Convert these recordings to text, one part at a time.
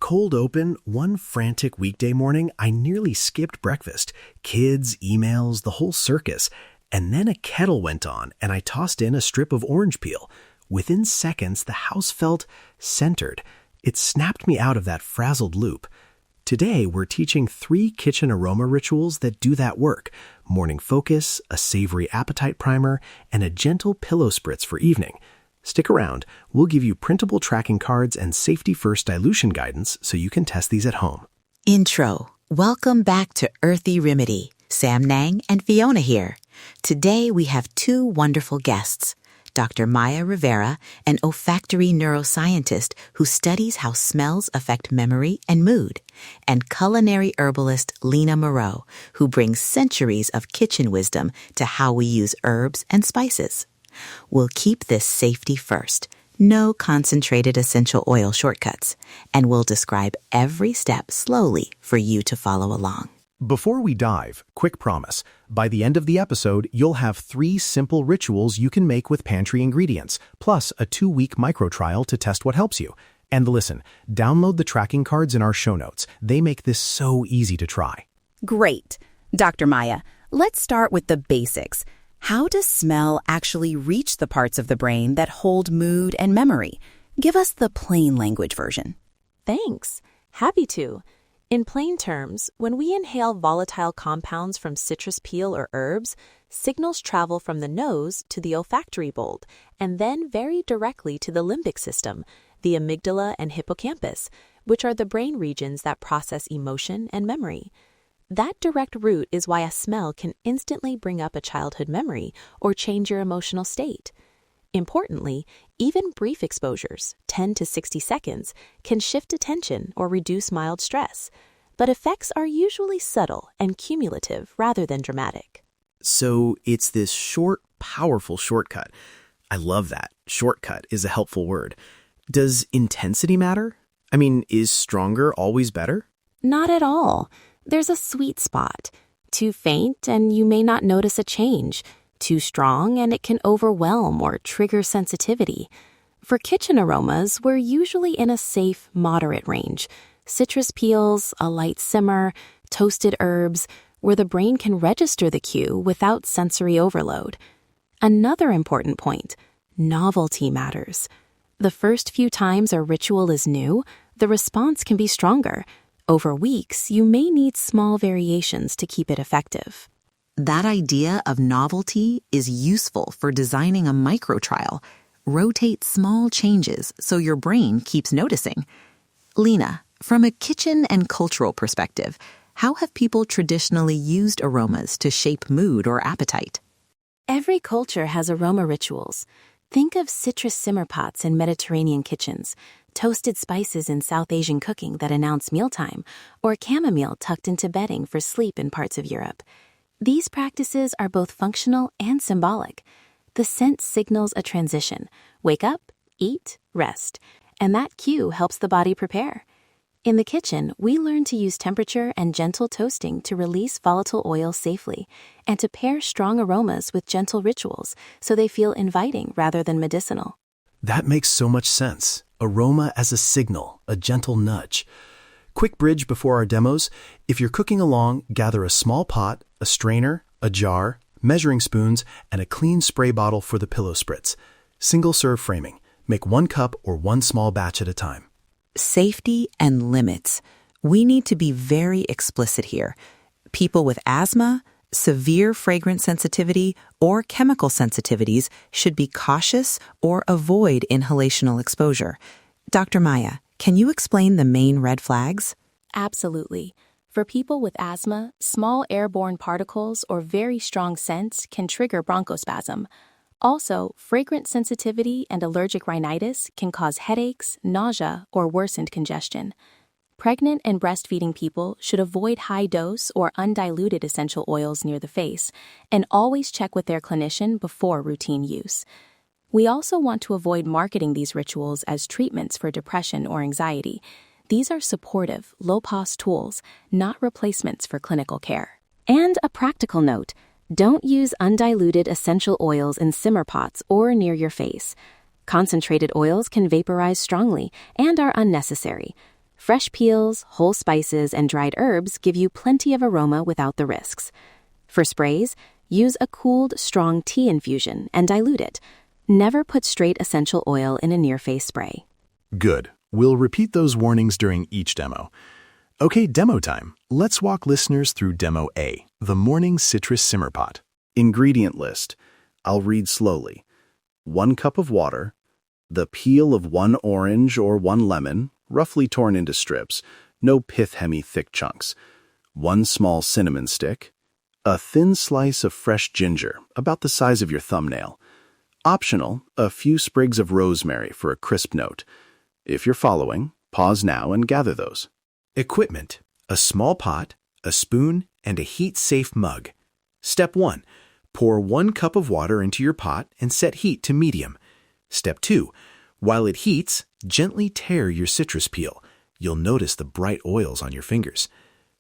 cold open, one frantic weekday morning, I nearly skipped breakfast. Kids, emails, the whole circus. And then a kettle went on, and I tossed in a strip of orange peel. Within seconds, the house felt centered. It snapped me out of that frazzled loop. Today, we're teaching 3 kitchen aroma rituals that do that work: morning focus, a savory appetite primer, and a gentle pillow spritz for evening. Stick around. We'll give you printable tracking cards and safety-first dilution guidance so you can test these at home. Intro. Welcome back to Earthy Remedy. Samnang and Fiona here. Today we have 2 wonderful guests. Dr. Maya Rivera, an olfactory neuroscientist who studies how smells affect memory and mood, and culinary herbalist Lena Moreau, who brings centuries of kitchen wisdom to how we use herbs and spices. We'll keep this safety first. No concentrated essential oil shortcuts, and we'll describe every step slowly for you to follow along. Before we dive, quick promise. By the end of the episode, you'll have 3 simple rituals you can make with pantry ingredients, plus a 2-week microtrial to test what helps you. And listen, download the tracking cards in our show notes. They make this so easy to try. Great. Dr. Maya, let's start with the basics. How does smell actually reach the parts of the brain that hold mood and memory? Give us the plain language version. Thanks. Happy to. In plain terms, when we inhale volatile compounds from citrus peel or herbs, signals travel from the nose to the olfactory bulb, and then very directly to the limbic system, the amygdala and hippocampus, which are the brain regions that process emotion and memory. That direct route is why a smell can instantly bring up a childhood memory or change your emotional state. Importantly, even brief exposures, 10 to 60 seconds, can shift attention or reduce mild stress, but effects are usually subtle and cumulative rather than dramatic. So it's this short, powerful shortcut. I love that. Shortcut is a helpful word. Does intensity matter? I mean, is stronger always better? Not at all. There's a sweet spot. Too faint and you may not notice a change. Too strong and it can overwhelm or trigger sensitivity. For kitchen aromas, we're usually in a safe, moderate range. Citrus peels, a light simmer, toasted herbs, where the brain can register the cue without sensory overload. Another important point, novelty matters. The first few times a ritual is new, the response can be stronger. Over weeks, you may need small variations to keep it effective. That idea of novelty is useful for designing a microtrial. Rotate small changes so your brain keeps noticing. Lena, from a kitchen and cultural perspective, how have people traditionally used aromas to shape mood or appetite? Every culture has aroma rituals. Think of citrus simmer pots in Mediterranean kitchens, toasted spices in South Asian cooking that announce mealtime, or chamomile tucked into bedding for sleep in parts of Europe. These practices are both functional and symbolic. The scent signals a transition: wake up, eat, rest, and that cue helps the body prepare. In the kitchen, we learn to use temperature and gentle toasting to release volatile oils safely, and to pair strong aromas with gentle rituals so they feel inviting rather than medicinal. That makes so much sense. Aroma as a signal, a gentle nudge. Quick bridge before our demos. If you're cooking along, gather a small pot, a strainer, a jar, measuring spoons, and a clean spray bottle for the pillow spritz. Single-serve framing. Make 1 cup or 1 small batch at a time. Safety and limits. We need to be very explicit here. People with asthma, severe fragrance sensitivity, or chemical sensitivities should be cautious or avoid inhalational exposure. Dr. Maya, can you explain the main red flags? Absolutely. For people with asthma, small airborne particles or very strong scents can trigger bronchospasm. Also, fragrance sensitivity and allergic rhinitis can cause headaches, nausea, or worsened congestion. Pregnant and breastfeeding people should avoid high-dose or undiluted essential oils near the face, and always check with their clinician before routine use. We also want to avoid marketing these rituals as treatments for depression or anxiety. These are supportive, low-cost tools, not replacements for clinical care. And a practical note: don't use undiluted essential oils in simmer pots or near your face. Concentrated oils can vaporize strongly and are unnecessary. Fresh peels, whole spices, and dried herbs give you plenty of aroma without the risks. For sprays, use a cooled, strong tea infusion and dilute it. Never put straight essential oil in a near-face spray. Good. We'll repeat those warnings during each demo. Okay, demo time. Let's walk listeners through Demo A, the morning citrus simmer pot. Ingredient list. I'll read slowly. 1 cup of water, the peel of 1 orange or 1 lemon, roughly torn into strips, no pith-hemi thick chunks, 1 small cinnamon stick, a thin slice of fresh ginger, about the size of your thumbnail. Optional, a few sprigs of rosemary for a crisp note. If you're following, pause now and gather those. Equipment: a small pot, a spoon, and a heat-safe mug. Step 1. Pour 1 cup of water into your pot and set heat to medium. Step 2. While it heats, gently tear your citrus peel. You'll notice the bright oils on your fingers.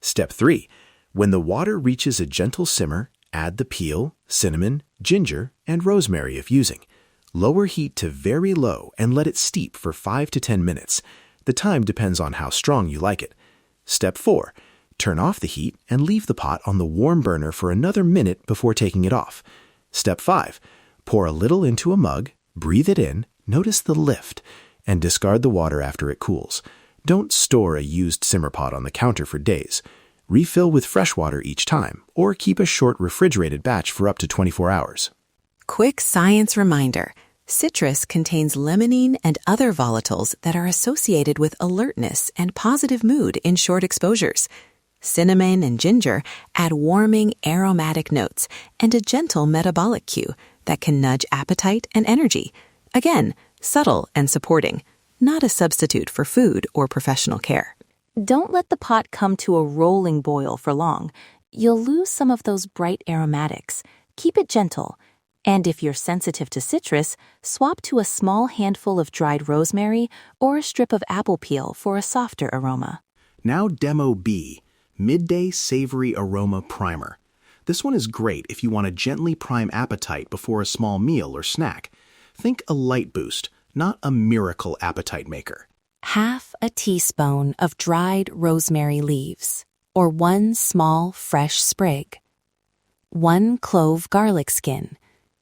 Step 3. When the water reaches a gentle simmer, add the peel, cinnamon, ginger, and rosemary if using. Lower heat to very low and let it steep for 5 to 10 minutes. The time depends on how strong you like it. Step 4. Turn off the heat and leave the pot on the warm burner for another minute before taking it off. Step 5. Pour a little into a mug, breathe it in, notice the lift, and discard the water after it cools. Don't store a used simmer pot on the counter for days. Refill with fresh water each time, or keep a short refrigerated batch for up to 24 hours. Quick science reminder. Citrus contains limonene and other volatiles that are associated with alertness and positive mood in short exposures. Cinnamon and ginger add warming, aromatic notes and a gentle metabolic cue that can nudge appetite and energy. Again, subtle and supporting, not a substitute for food or professional care. Don't let the pot come to a rolling boil for long. You'll lose some of those bright aromatics. Keep it gentle. And if you're sensitive to citrus, swap to a small handful of dried rosemary or a strip of apple peel for a softer aroma. Now Demo B, Midday Savory Aroma Primer. This one is great if you want to gently prime appetite before a small meal or snack. Think a light boost, not a miracle appetite maker. Half a teaspoon of dried rosemary leaves, or 1 small fresh sprig. 1 clove garlic skin,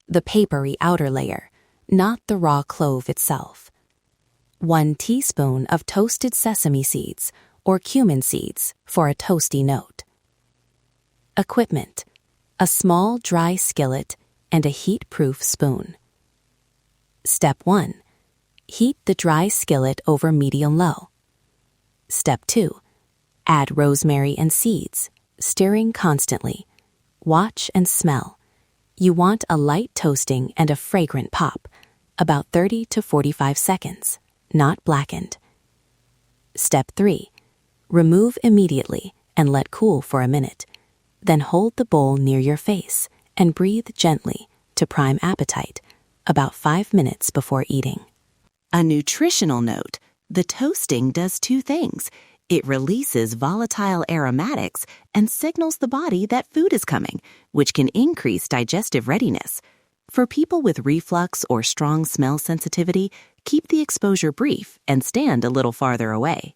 the papery outer layer, not the raw clove itself. 1 teaspoon of toasted sesame seeds or cumin seeds for a toasty note. Equipment: a small dry skillet and a heat-proof spoon. Step 1. Heat the dry skillet over medium-low. Step 2. Add rosemary and seeds, stirring constantly. Watch and smell. You want a light toasting and a fragrant pop, about 30 to 45 seconds, not blackened. Step 3. Remove immediately and let cool for a minute. Then hold the bowl near your face and breathe gently to prime appetite, about 5 minutes before eating. A nutritional note. The toasting does 2 things. It releases volatile aromatics and signals the body that food is coming, which can increase digestive readiness. For people with reflux or strong smell sensitivity, keep the exposure brief and stand a little farther away.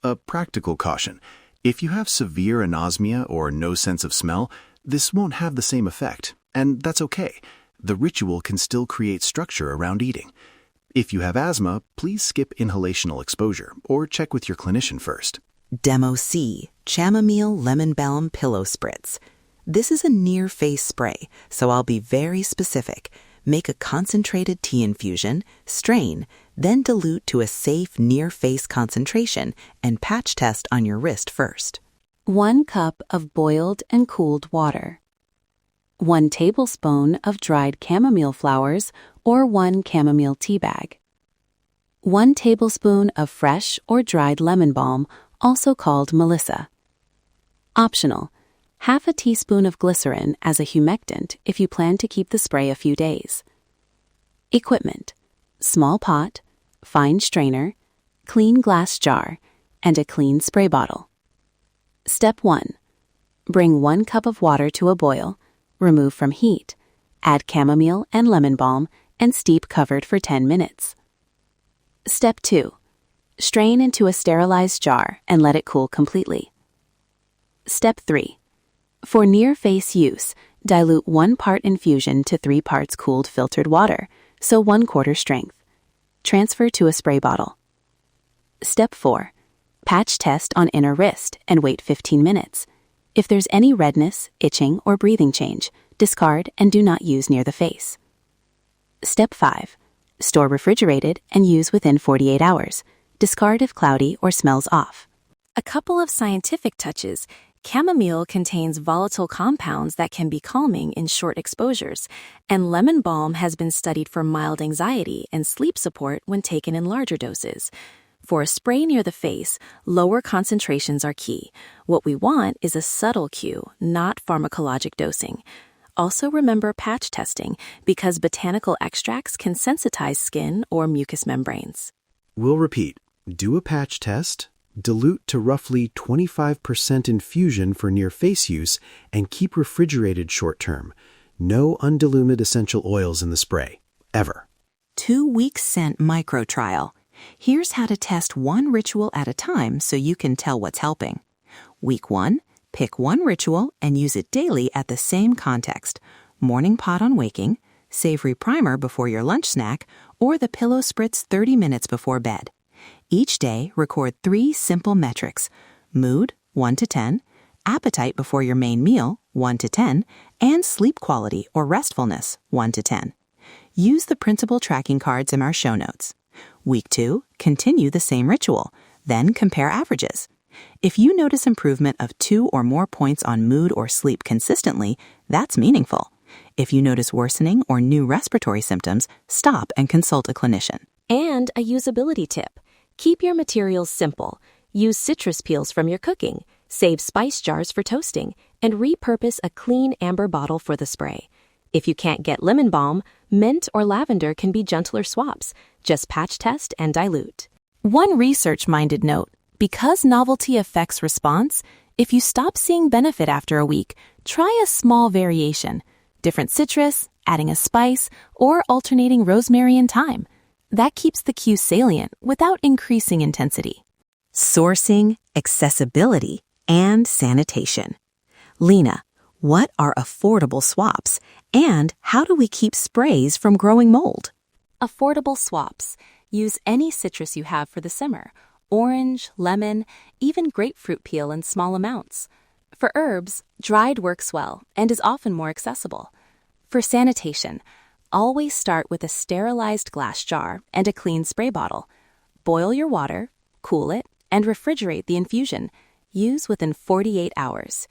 A practical caution. If you have severe anosmia or no sense of smell, this won't have the same effect, and that's okay. The ritual can still create structure around eating. If you have asthma, please skip inhalational exposure or check with your clinician first. Demo C, Chamomile Lemon Balm Pillow Spritz. This is a near-face spray, so I'll be very specific. Make a concentrated tea infusion, strain, then dilute to a safe near-face concentration and patch test on your wrist first. 1 cup of boiled and cooled water. 1 tablespoon of dried chamomile flowers or 1 chamomile tea bag. 1 tablespoon of fresh or dried lemon balm, also called melissa. Optional: half a teaspoon of glycerin as a humectant if you plan to keep the spray a few days. Equipment: small pot, fine strainer, clean glass jar, and a clean spray bottle. Step 1. Bring 1 cup of water to a boil, remove from heat, add chamomile and lemon balm, and steep covered for 10 minutes. Step 2. Strain into a sterilized jar and let it cool completely. Step 3. For near-face use, dilute 1 part infusion to 3 parts cooled filtered water, so 1/4 strength. Transfer to a spray bottle. Step 4. Patch test on inner wrist and wait 15 minutes. If there's any redness, itching, or breathing change, discard and do not use near the face. Step 5. Store refrigerated and use within 48 hours. Discard if cloudy or smells off. A couple of scientific touches. Chamomile contains volatile compounds that can be calming in short exposures, and lemon balm has been studied for mild anxiety and sleep support when taken in larger doses. For a spray near the face, lower concentrations are key. What we want is a subtle cue, not pharmacologic dosing. Also remember patch testing because botanical extracts can sensitize skin or mucous membranes. We'll repeat. Do a patch test, dilute to roughly 25% infusion for near-face use, and keep refrigerated short-term. No undiluted essential oils in the spray, ever. 2-week scent microtrial. Here's how to test one ritual at a time so you can tell what's helping. Week 1, pick one ritual and use it daily at the same context. Morning pot on waking, savory primer before your lunch snack, or the pillow spritz 30 minutes before bed. Each day, record 3 simple metrics: mood, 1 to 10, appetite before your main meal, 1 to 10, and sleep quality or restfulness, 1 to 10. Use the printable tracking cards in our show notes. Week 2, continue the same ritual, then compare averages. If you notice improvement of 2 or more points on mood or sleep consistently, that's meaningful. If you notice worsening or new respiratory symptoms, stop and consult a clinician. And a usability tip. Keep your materials simple. Use citrus peels from your cooking, save spice jars for toasting, and repurpose a clean amber bottle for the spray. If you can't get lemon balm, mint or lavender can be gentler swaps. Just patch test and dilute. One research-minded note. Because novelty affects response, if you stop seeing benefit after a week, try a small variation. Different citrus, adding a spice, or alternating rosemary and thyme. That keeps the cue salient without increasing intensity. Sourcing, accessibility, and sanitation. Lena, what are affordable swaps, and how do we keep sprays from growing mold? Affordable swaps. Use any citrus you have for the summer. Orange, lemon, even grapefruit peel in small amounts. For herbs, dried works well and is often more accessible. For sanitation, always start with a sterilized glass jar and a clean spray bottle. Boil your water, cool it, and refrigerate the infusion. Use within 48 hours.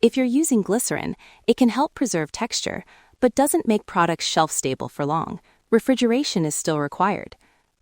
If you're using glycerin, it can help preserve texture, but doesn't make products shelf-stable for long. Refrigeration is still required.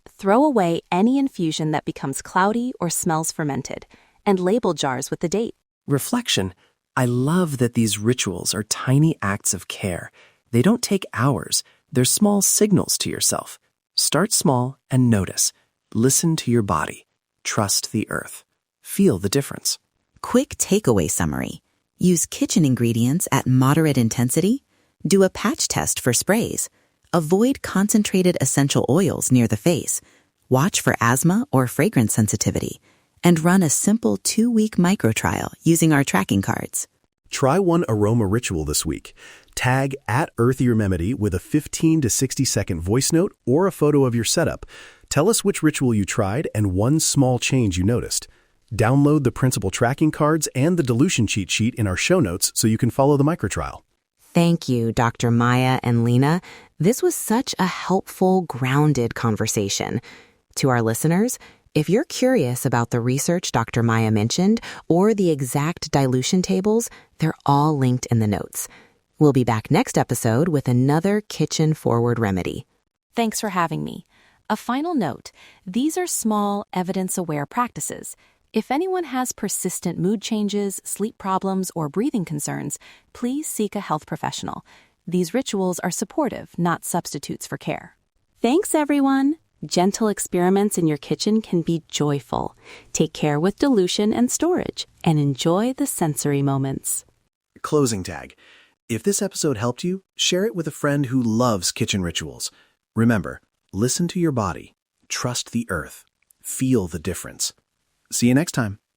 Throw away any infusion that becomes cloudy or smells fermented, and label jars with the date. Reflection. I love that these rituals are tiny acts of care. They don't take hours. They're small signals to yourself. Start small and notice. Listen to your body. Trust the earth. Feel the difference. Quick takeaway summary. Use kitchen ingredients at moderate intensity. Do a patch test for sprays. Avoid concentrated essential oils near the face. Watch for asthma or fragrance sensitivity. And run a simple 2-week microtrial using our tracking cards. Try one aroma ritual this week. Tag @EarthyRemedy with a 15 to 60-second voice note or a photo of your setup. Tell us which ritual you tried and one small change you noticed. Download the principal tracking cards and the dilution cheat sheet in our show notes so you can follow the microtrial. Thank you, Dr. Maya and Lena. This was such a helpful, grounded conversation. To our listeners, if you're curious about the research Dr. Maya mentioned or the exact dilution tables, they're all linked in the notes. We'll be back next episode with another kitchen-forward remedy. Thanks for having me. A final note, these are small, evidence-aware practices. If anyone has persistent mood changes, sleep problems, or breathing concerns, please seek a health professional. These rituals are supportive, not substitutes for care. Thanks, everyone. Gentle experiments in your kitchen can be joyful. Take care with dilution and storage, and enjoy the sensory moments. Closing tag. If this episode helped you, share it with a friend who loves kitchen rituals. Remember, listen to your body. Trust the earth. Feel the difference. See you next time.